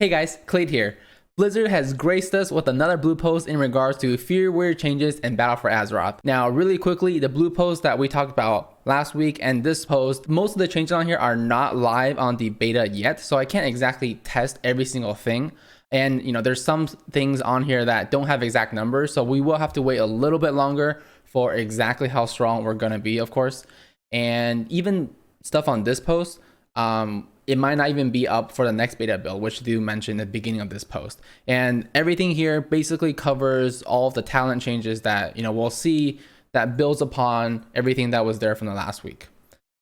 Hey guys, Kelade here. Blizzard has graced us with another blue post in regards to Fury Warrior changes in Battle for Azeroth. Now, really quickly, the blue post that we talked about last week and this post, most of the changes on here are not live on the beta yet, so I can't exactly test every single thing. And there's some things on here that don't have exact numbers, so we will have to wait a little bit longer for exactly how strong we're gonna be, of course. And even stuff on this post, it might not even be up for the next beta build, which do mention at the beginning of this post. And everything here basically covers all of the talent changes that we'll see that builds upon everything that was there from the last week.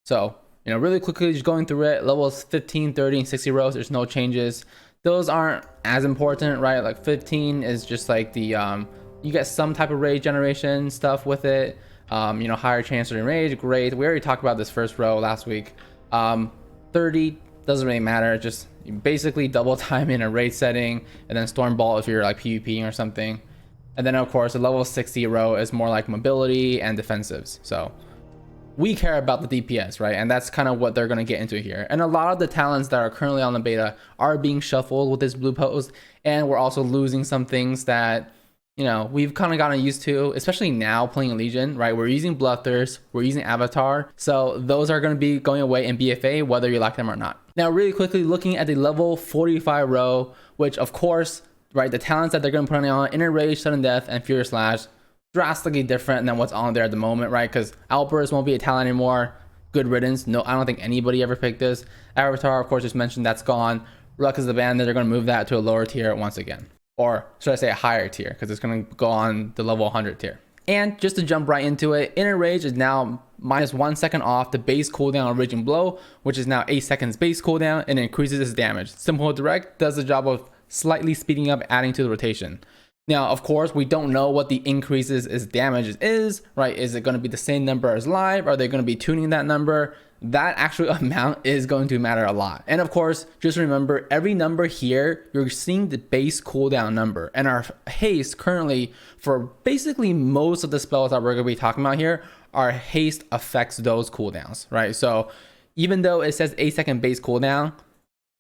So really quickly, just going through it, levels 15, 30, and 60 rows, there's no changes. Those aren't as important, right? Like 15 is just like the you get some type of rage generation stuff with it. Higher chance of rage, great. We already talked about this first row last week. 30 doesn't really matter, just basically double time in a raid setting, and then storm ball if you're like PvPing or something. And then of course the level 60 row is more like mobility and defensives. So we care about the DPS, right? And that's kind of what they're going to get into here. And a lot of the talents that are currently on the beta are being shuffled with this blue post, and we're also losing some things that we've kind of gotten used to, especially now playing Legion, right? We're using Bloodthirst, we're using Avatar. So those are going to be going away in BFA, whether you like them or not. Now, really quickly, looking at the level 45 row, which of course, right, the talents that they're going to put on, Inner Rage, Sudden Death, and Furious Slash, drastically different than what's on there at the moment, right? Because Outburst won't be a talent anymore. Good riddance. No, I don't think anybody ever picked this. Avatar, of course, just mentioned that's gone. Ruck is the band, they're going to move that to a lower tier once again. Or should I say a higher tier, because it's going to go on the level 100 tier. And just to jump right into it, Inner Rage is now minus 1 second off the base cooldown of Raging Blow, which is now 8 seconds base cooldown, and increases its damage. Simple and direct, does the job of slightly speeding up, adding to the rotation. Now, of course, we don't know what the increases its damage is, right? Is it going to be the same number as live? Are they going to be tuning that number? That actual amount is going to matter a lot. And of course, just remember, every number here, you're seeing the base cooldown number. And our haste currently, for basically most of the spells that we're going to be talking about here, our haste affects those cooldowns, right? So even though it says 8 second base cooldown,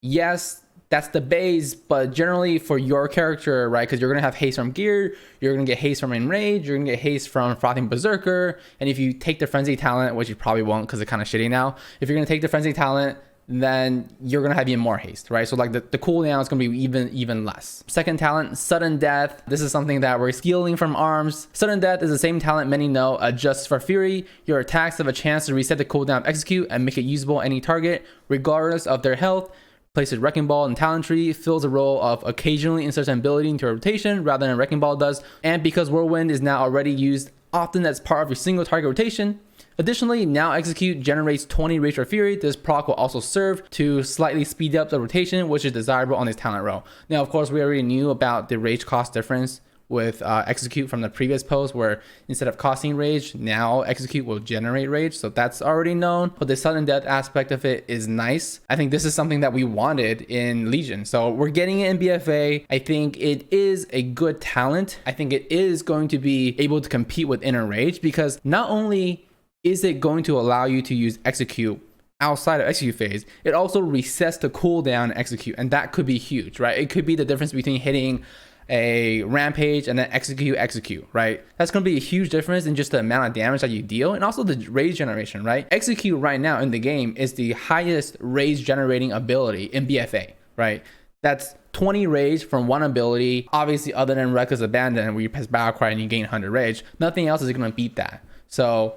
yes, that's the base, but generally for your character, right, because you're going to have haste from gear, you're going to get haste from enrage, you're going to get haste from frothing berserker, and if you take the frenzy talent, which you probably won't because it's kind of shitty now, if you're going to take the frenzy talent, then you're going to have even more haste, right? So like the cooldown is going to be even less. Second talent, Sudden Death. This is something that we're stealing from arms. Sudden Death is the same talent many know, adjusts for Fury. Your attacks have a chance to reset the cooldown of execute and make it usable on any target, regardless of their health. Places Wrecking Ball and Talent Tree, fills the role of occasionally inserts an ability into a rotation rather than Wrecking Ball does. And because Whirlwind is now already used often as part of your single target rotation. Additionally, Now Execute generates 20 Rage for Fury. This proc will also serve to slightly speed up the rotation, which is desirable on this talent row. Now, of course, we already knew about the rage cost difference with Execute from the previous post, where instead of costing rage, Now Execute will generate rage. So that's already known, but the Sudden Death aspect of it is nice. I think this is something that we wanted in Legion. So we're getting it in BFA. I think it is a good talent. I think it is going to be able to compete with Inner Rage, because not only is it going to allow you to use Execute outside of execute phase, it also resets the cooldown execute, and that could be huge, right? It could be the difference between hitting a rampage and then execute, right? That's going to be a huge difference in just the amount of damage that you deal, and also the rage generation, right? Execute right now in the game is the highest rage generating ability in BFA, right? That's 20 rage from one ability. Obviously, other than Reckless Abandon, where you press battle cry and you gain 100 rage, nothing else is going to beat that. So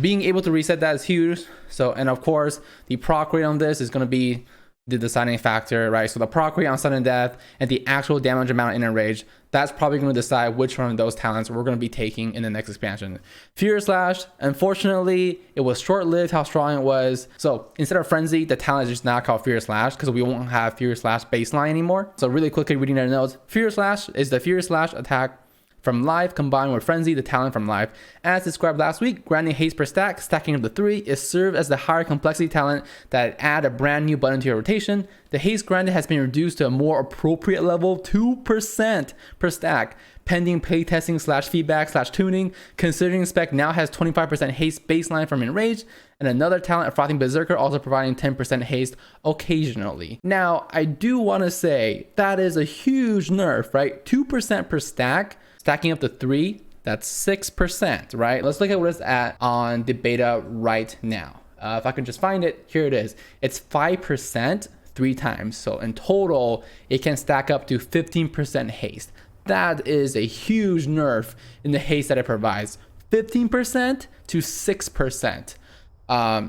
being able to reset that is huge. So, and of course, the proc rate on this is going to be the deciding factor, right? So the proc rate on Sudden Death and the actual damage amount in Enrage, that's probably going to decide which one of those talents we're going to be taking in the next expansion. Furious Slash, unfortunately, it was short-lived how strong it was. So instead of Frenzy, the talent is just now called Furious Slash, because we won't have Furious Slash baseline anymore. So really quickly reading their notes, Furious Slash is the Furious Slash attack from life combined with Frenzy, the talent from life. As described last week, granting haste per stack, stacking up to 3, is served as the higher complexity talent that add a brand new button to your rotation. The haste granted has been reduced to a more appropriate level, 2% per stack, pending playtesting / feedback / tuning. Considering spec now has 25% haste baseline from Enraged, and another talent, a Frothing Berserker, also providing 10% haste occasionally. Now, I do want to say that is a huge nerf, right? 2% per stack, stacking up to 3, that's 6%, right? Let's look at what it's at on the beta right now. If I can just find it, here it is. It's 5% 3 times. So in total, it can stack up to 15% haste. That is a huge nerf in the haste that it provides. 15% to 6%.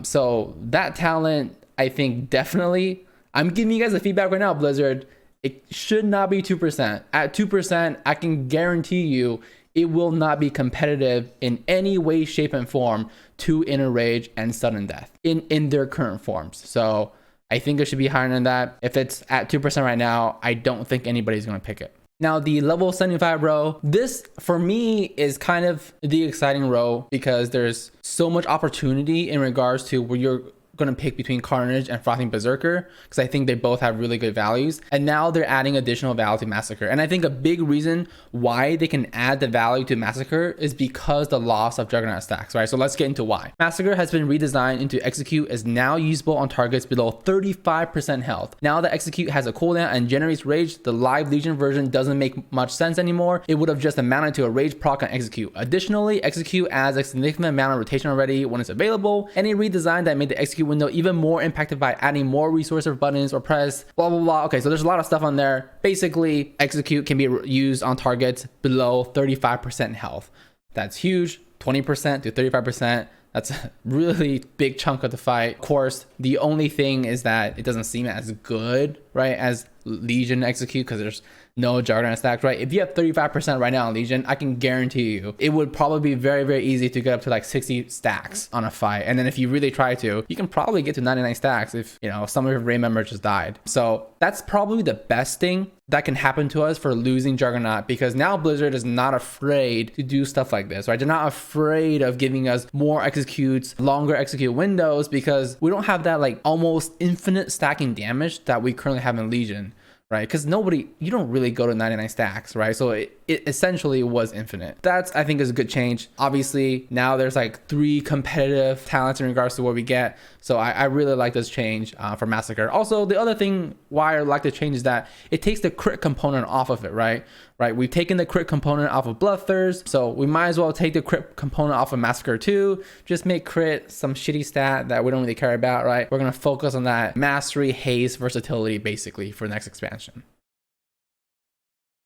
So that talent, I think definitely, I'm giving you guys the feedback right now, Blizzard. It should not be 2%. At 2%, I can guarantee you it will not be competitive in any way, shape, and form to Enrage and Sudden Death in their current forms. So I think it should be higher than that. If it's at 2% right now, I don't think anybody's going to pick it. Now, the level 75 row, this for me is kind of the exciting row because there's so much opportunity in regards to where you're going to pick between Carnage and Frothing Berserker, because I think they both have really good values. And now they're adding additional value to Massacre. And I think a big reason why they can add the value to Massacre is because the loss of Juggernaut stacks, right? So let's get into why. Massacre has been redesigned into Execute is now usable on targets below 35% health. Now that Execute has a cooldown and generates rage, the live Legion version doesn't make much sense anymore. It would have just amounted to a rage proc on Execute. Additionally, Execute adds a significant amount of rotation already when it's available. Any redesign that made the Execute window even more impacted by adding more resource buttons or press, blah, blah, blah. Okay, so there's a lot of stuff on there. Basically, Execute can be used on targets below 35% health. That's huge, 20% to 35%. That's a really big chunk of the fight. Of course, the only thing is that it doesn't seem as good, right, as Legion Execute because there's no Juggernaut stacks, right? If you have 35% right now on Legion, I can guarantee you it would probably be very, very easy to get up to like 60 stacks on a fight. And then if you really try to, you can probably get to 99 stacks if, you know, some of your raid members just died. So that's probably the best thing that can happen to us for losing Juggernaut, because now Blizzard is not afraid to do stuff like this, right? They're not afraid of giving us more executes, longer execute windows, because we don't have that like almost infinite stacking damage that we currently have in Legion, right? Because you don't really go to 99 stacks, right? So it essentially was infinite. That's, I think, is a good change. Obviously, now there's like 3 competitive talents in regards to what we get. So I really like this change for Massacre. Also, the other thing why I like the change is that it takes the crit component off of it, right? We've taken the crit component off of Bloodthirst, so we might as well take the crit component off of Massacre too. Just make crit some shitty stat that we don't really care about, right? We're gonna focus on that mastery, haste, versatility, basically, for the next expansion.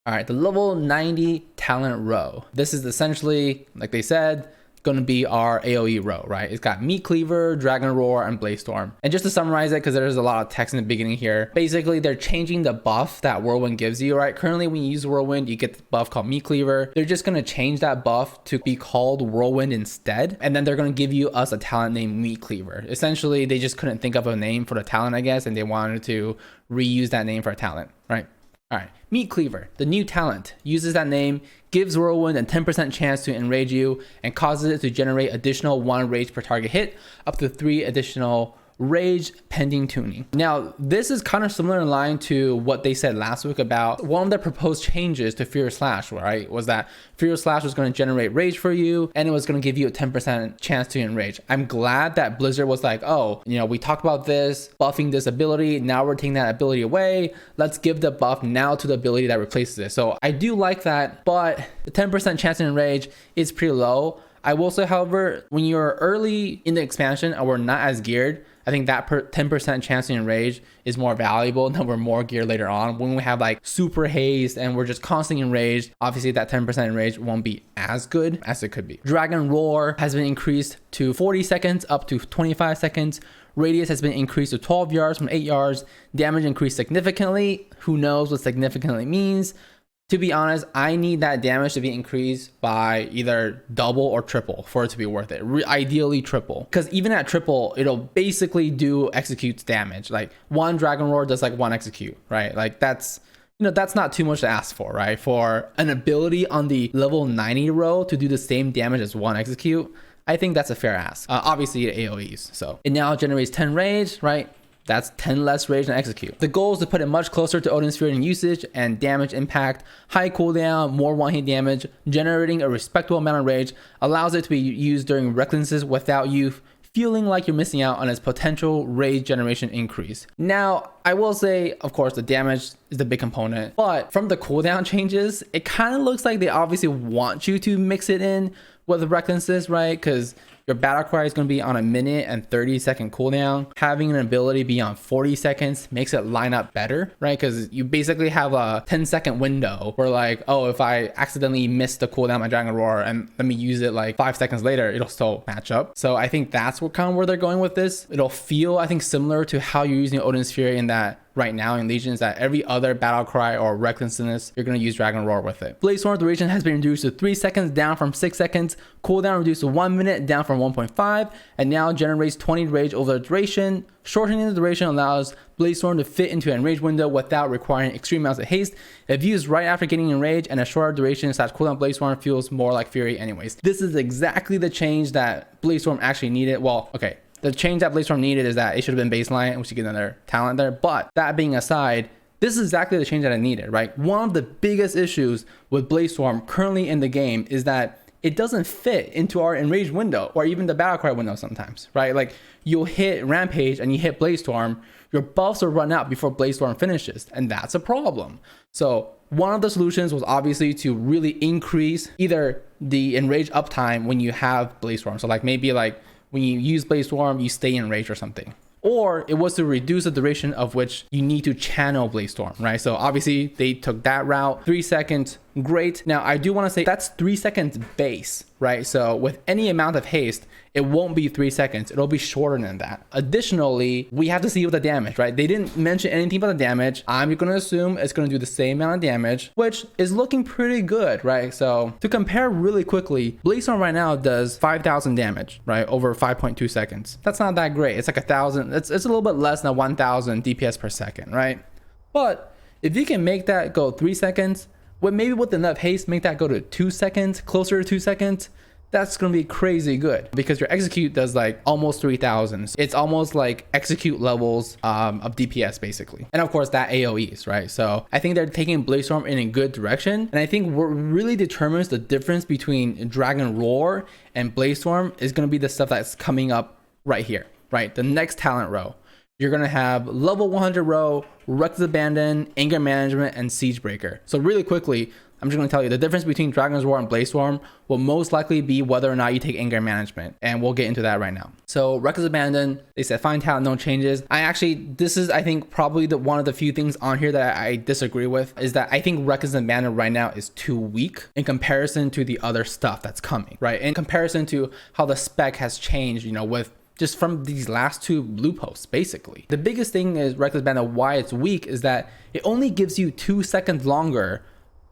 All right, the level 90 talent row. This is essentially, like they said, going to be our AoE row, right? It's got Meat Cleaver, Dragon Roar, and Blaze Storm. And just to summarize it, because there's a lot of text in the beginning here, basically they're changing the buff that Whirlwind gives you, right? Currently, when you use Whirlwind, you get the buff called Meat Cleaver. They're just going to change that buff to be called Whirlwind instead. And then they're going to give you us a talent named Meat Cleaver. Essentially, they just couldn't think of a name for the talent, I guess, and they wanted to reuse that name for a talent, right? All right, Meat Cleaver, the new talent, uses that name, gives Whirlwind a 10% chance to enrage you, and causes it to generate additional 1 rage per target hit, up to 3 additional rage pending tuning. Now, this is kind of similar in line to what they said last week about one of the proposed changes to Furious Slash, right? Was that Furious Slash was going to generate rage for you, and it was going to give you a 10% chance to enrage. I'm glad that Blizzard was like, oh, you know, we talked about this, buffing this ability, now we're taking that ability away. Let's give the buff now to the ability that replaces it. So I do like that, but the 10% chance to enrage is pretty low. I will say, however, when you're early in the expansion and we're not as geared, I think that 10% chance to enrage is more valuable than we're more geared later on. When we have like super haste and we're just constantly enraged, obviously that 10% enrage won't be as good as it could be. Dragon Roar has been increased to 40 seconds up to 25 seconds. Radius has been increased to 12 yards from 8 yards. Damage increased significantly. Who knows what significantly means? To be honest, I need that damage to be increased by either double or triple for it to be worth it. Ideally triple, because even at triple, it'll basically do executes damage. Like 1 Dragon Roar does like 1 execute, right? Like that's, that's not too much to ask for, right? For an ability on the level 90 row to do the same damage as one execute, I think that's a fair ask. Obviously it AoEs, so it now generates 10 rage, right? That's 10 less rage than execute. The goal is to put it much closer to Odin's Fury in usage and damage impact, high cooldown, more one-hit damage, generating a respectable amount of rage, allows it to be used during recklessnesses without you feeling like you're missing out on its potential rage generation increase. Now, I will say, of course, the damage is the big component, but from the cooldown changes, it kind of looks like they obviously want you to mix it in with the recklessness, right? Because your battle cry is going to be on a minute and 30-second cooldown. Having an ability be on 40 seconds makes it line up better, right? Because you basically have a 10-second window where like, oh, if I accidentally miss the cooldown my Dragon Roar and let me use it like 5 seconds later, it'll still match up. So I think that's what kind of where they're going with this. It'll feel, I think, similar to how you're using Odin's Fury in that right now in Legions, that every other battle cry or recklessness, you're going to use Dragon Roar with it. Blaze Storm duration has been reduced to 3 seconds, down from 6 seconds. Cooldown reduced to 1 minute, down from 1.5, and now generates 20 rage over the duration. Shortening the duration allows Blaze Storm to fit into an enraged window without requiring extreme amounts of haste. If used right after getting enraged, and a shorter duration / cooldown Blaze Storm feels more like Fury anyways. This is exactly the change that Blaze Storm actually needed. Well, okay. The change that Blaze Storm needed is that it should have been baseline, and we should get another talent there. But that being aside, this is exactly the change that I needed, right? One of the biggest issues with Blaze Storm currently in the game is that it doesn't fit into our enraged window or even the battle cry window sometimes, right? Like you'll hit Rampage and you hit Blaze Storm, your buffs will run out before Blaze Storm finishes, and that's a problem. So one of the solutions was obviously to really increase either the enraged uptime when you have Blaze Storm. So like maybe like when you use Blaze Storm, you stay enraged or something. Or it was to reduce the duration of which you need to channel Blaze Storm, right? So obviously they took that route. 3 seconds, great. Now I do want to say that's 3 seconds base, right? So with any amount of haste, it won't be 3 seconds. It'll be shorter than that. Additionally, we have to see with the damage, right? They didn't mention anything about the damage. I'm going to assume it's going to do the same amount of damage, which is looking pretty good, right? So to compare really quickly, Blaze Storm right now does 5,000 damage, right? Over 5.2 seconds. That's not that great. It's like 1,000. It's a little bit less than 1,000 DPS per second, right? But if you can make that go 3 seconds, maybe with enough haste, make that go to 2 seconds, closer to 2 seconds, that's going to be crazy good because your execute does like almost 3,000. It's almost like execute levels of DPS basically. And of course that AoEs, right? So I think they're taking Blaze Storm in a good direction. And I think what really determines the difference between Dragon Roar and Blaze Storm is going to be the stuff that's coming up right here, right? The next talent row. You're going to have level 100 row, Reckless Abandon, Anger Management, and Siege Breaker. So really quickly, I'm just going to tell you the difference between Dragon's Roar and Blaze Storm will most likely be whether or not you take Anger Management. And we'll get into that right now. So Reckless Abandon, they said fine talent, no changes. This is, I think, probably one of the few things on here that I disagree with is that I think Reckless Abandon right now is too weak in comparison to the other stuff that's coming, right? In comparison to how the spec has changed, with just from these last 2 blue posts, basically. The biggest thing is Reckless Abandon, why it's weak is that it only gives you 2 seconds longer,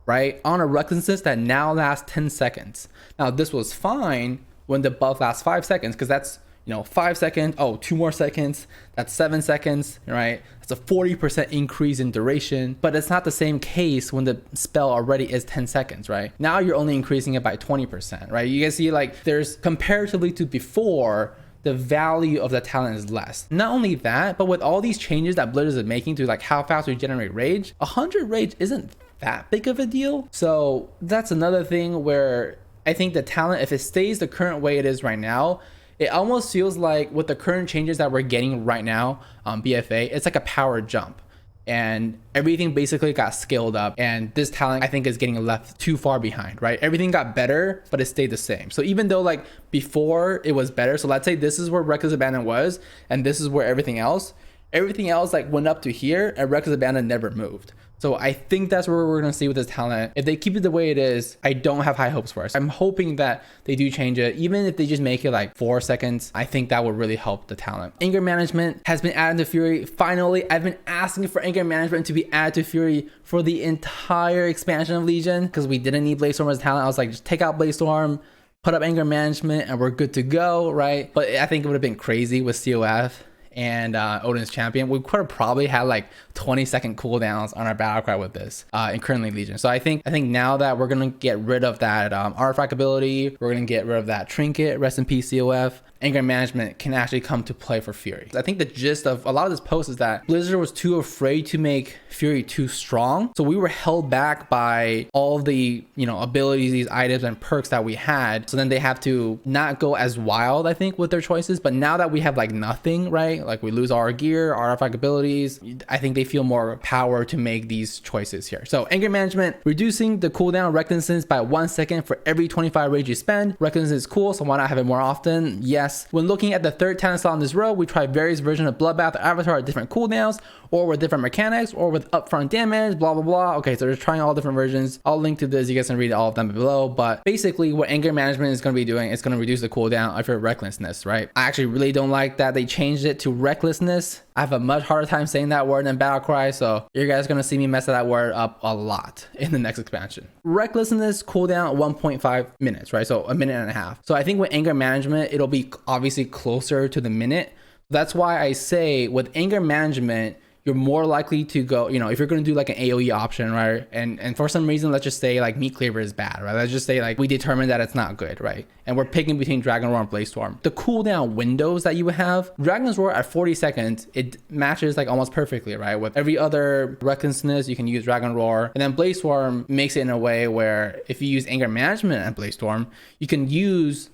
right, on a recklessness that now lasts 10 seconds. Now this was fine when the buff lasts 5 seconds because that's 5 seconds, 2 more seconds, that's 7 seconds, right? That's a 40% increase in duration, but it's not the same case when the spell already is 10 seconds, right? Now you're only increasing it by 20%, right? You guys see like there's comparatively to before, the value of the talent is less. Not only that, but with all these changes that Blizzard is making to like how fast we generate rage, 100 rage isn't that big of a deal. So that's another thing where I think the talent, if it stays the current way it is right now, it almost feels like with the current changes that we're getting right now on BFA, it's like a power jump. And everything basically got scaled up, and this talent I think is getting left too far behind, right? Everything got better, but it stayed the same. So even though like before it was better, so let's say this is where Reckless Abandon was, and this is where everything else like went up to here, and Reckless Abandon never moved. So I think that's where we're going to see with this talent. If they keep it the way it is, I don't have high hopes for us. I'm hoping that they do change it. Even if they just make it like 4 seconds, I think that would really help the talent. Anger Management has been added to Fury. Finally, I've been asking for Anger Management to be added to Fury for the entire expansion of Legion because we didn't need Blaze Storm as a talent. I was like, just take out Blaze Storm, put up Anger Management, and we're good to go, right? But I think it would have been crazy with COF and Odin's champion, we could have probably had like 20-second cooldowns on our battle cry with this in currently Legion. So I think now that we're gonna get rid of that artifact ability, we're gonna get rid of that trinket, rest in peace COF, anger management can actually come to play for Fury. I think the gist of a lot of this post is that Blizzard was too afraid to make Fury too strong, so we were held back by all the abilities, these items and perks that we had. So then they have to not go as wild, I think, with their choices. But now that we have like nothing, right, like we lose all our gear, our artifact abilities, I think they feel more power to make these choices here. So anger management, reducing the cooldown recklessness by 1 second for every 25 rage you spend. Recklessness is cool, so why not have it more often? Yes. When looking at the third talent slot in this row, we tried various versions of Bloodbath or Avatar at different cooldowns, or with different mechanics, or with upfront damage, blah blah blah. Okay, so they're trying all different versions. I'll link to this, you guys can read all of them below. But basically what anger management is going to be doing, it's going to reduce the cooldown of your recklessness, right? I actually really don't like that they changed it to recklessness. I have a much harder time saying that word than battle cry, so you guys are going to see me mess that word up a lot in the next expansion. Recklessness cooldown 1.5 minutes, right? So a minute and a half. So I think with anger management, it'll be obviously closer to the minute. That's why I say with anger management, you're more likely to go, if you're going to do like an AoE option, right? And for some reason, let's just say like meat cleaver is bad, right? Let's just say like we determined that it's not good, right? And we're picking between Dragon Roar and Blaze Storm. The cooldown windows that you would have, Dragon's Roar at 40 seconds, it matches like almost perfectly, right? With every other recklessness, you can use Dragon Roar. And then Blaze Storm makes it in a way where if you use anger management and Blaze Storm, you can use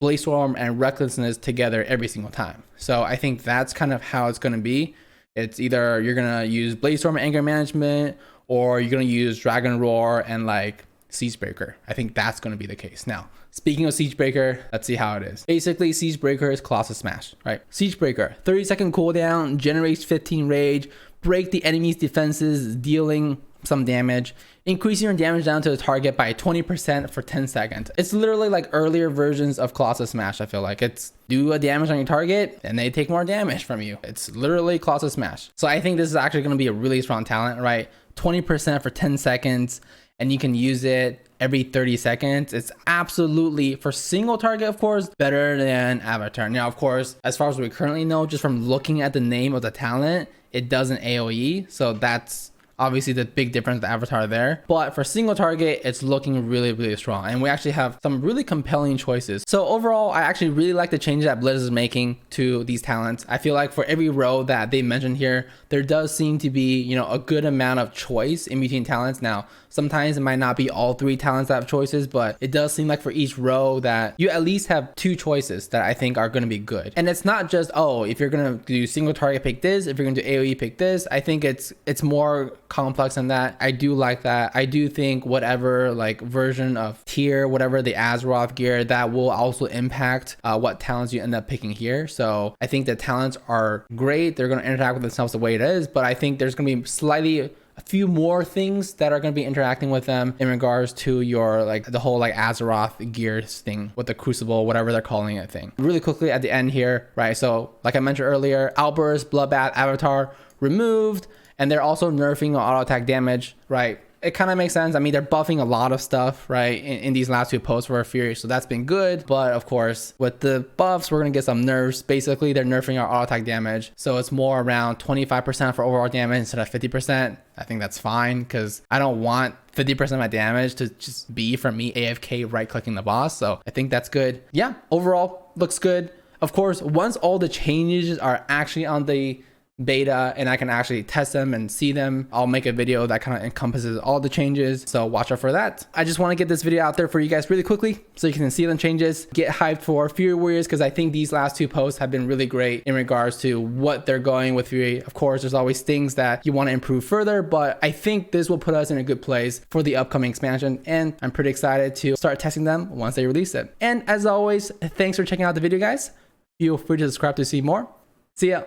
Blaze Storm and recklessness together every single time. So I think that's kind of how it's going to be. It's either you're going to use Blaze Storm and anger management, or you're going to use Dragon Roar and like Siegebreaker. I think that's going to be the case. Now, speaking of Siegebreaker, let's see how it is. Basically, Siegebreaker is Colossus Smash, right? Siegebreaker, 30-second cooldown, generates 15 rage, break the enemy's defenses, dealing some damage, increasing your damage down to the target by 20% for 10 seconds. It's literally like earlier versions of Colossus Smash. I feel like it's do a damage on your target and they take more damage from you. It's literally Colossus Smash. So I think this is actually going to be a really strong talent, right? 20% for 10 seconds, and you can use it every 30 seconds. It's absolutely, for single target, of course, better than Avatar. Now, of course, as far as we currently know, just from looking at the name of the talent, it doesn't AoE. So that's obviously the big difference with Avatar there. But for single target, it's looking really, really strong. And we actually have some really compelling choices. So overall, I actually really like the changes that Blizzard is making to these talents. I feel like for every row that they mentioned here, there does seem to be, a good amount of choice in between talents. Now, sometimes it might not be all 3 talents that have choices, but it does seem like for each row that you at least have 2 choices that I think are going to be good. And it's not just, if you're going to do single target, pick this. If you're going to do AoE, pick this. I think it's more complex than that. I do like that. I do think whatever like version of tier, whatever the Azeroth gear, that will also impact what talents you end up picking here. So I think the talents are great. They're going to interact with themselves the way it is, but I think there's going to be a few more things that are going to be interacting with them in regards to your like the whole like Azeroth gears thing with the Crucible, whatever they're calling it thing. Really quickly at the end here, right? So like I mentioned earlier, Outburst, Bloodbath, Avatar removed, and they're also nerfing auto attack damage, right? It kind of makes sense. I mean, they're buffing a lot of stuff, right, in these last 2 posts for Fury, so that's been good. But of course, with the buffs, we're going to get some nerfs. Basically, they're nerfing our auto attack damage, so it's more around 25% for overall damage instead of 50%. I think that's fine, because I don't want 50% of my damage to just be from me AFK right-clicking the boss, so I think that's good. Yeah, overall, looks good. Of course, once all the changes are actually on the beta and I can actually test them and see them, I'll make a video that kind of encompasses all the changes, so watch out for that. I just want to get this video out there for you guys really quickly so you can see the changes, get hyped for Fury Warriors, because I think these last 2 posts have been really great in regards to what they're going with Fury. Of course, there's always things that you want to improve further, but I think this will put us in a good place for the upcoming expansion, and I'm pretty excited to start testing them once they release it. And as always, thanks for checking out the video, guys. Feel free to subscribe to see more. See ya.